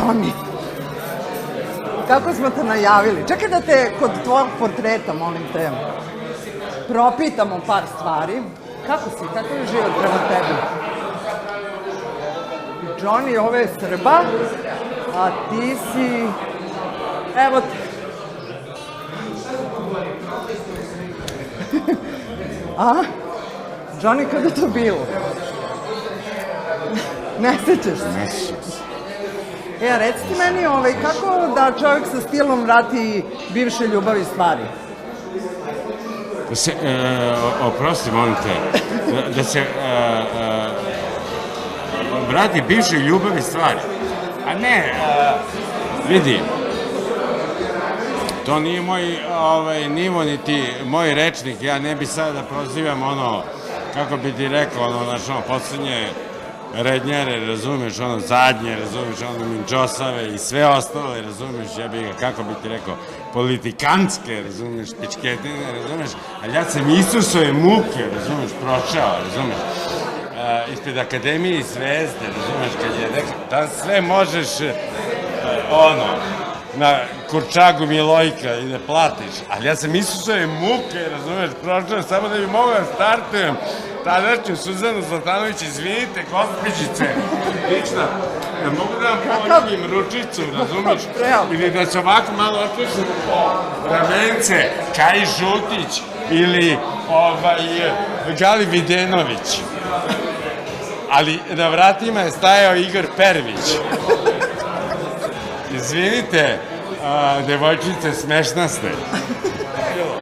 Johnny. Kako smo te najavili? Čekaj da te kod tvojeg portreta, molim te, propitamo par stvari. Kako si? Kako je život prema tebi? Johnny, ovo je Srba, a ti si... Evo te. A? Johnny, kada je to bilo? Ne sećaš se? Ne sećam se. E, reci ti meni, kako da čovjek sa stilom vrati bivše ljubavi stvari? Da se, oprosti, molim te, da se vrati bivše ljubavi stvari. A ne, vidi, to nije moj nivo, niti moj rečnik, ja ne bi sada da prozivam ono, kako bi ti rekao, ono, poslednje rednjare, razumeš, ono zadnje, razumeš, ono minčosave i sve ostale, razumeš, ja bih ga, kako bi ti rekao, politikanske, razumeš, pičketine, razumeš, ali ja sam Isusove muke, razumeš, prošao, razumeš, ispred Akademije i Zvezde, razumeš, kad je rekao, da sve možeš, ono, na Kurčagu Milojka i ne platiš, ali ja sam Isusove muke, razumeš, prošao, samo da bi mogao da startujem tadašnju Suzanu Zlatanović, izvinite, gospođice, lična, da mogu da vam poljubim ručicu, razumeš, ili da se ovako malo otpušim ramence, Kaj Žutić ili Gali Videnović, ali na vratima je stajao Igor Pervić. Izvinite, devojčice, smešna ste.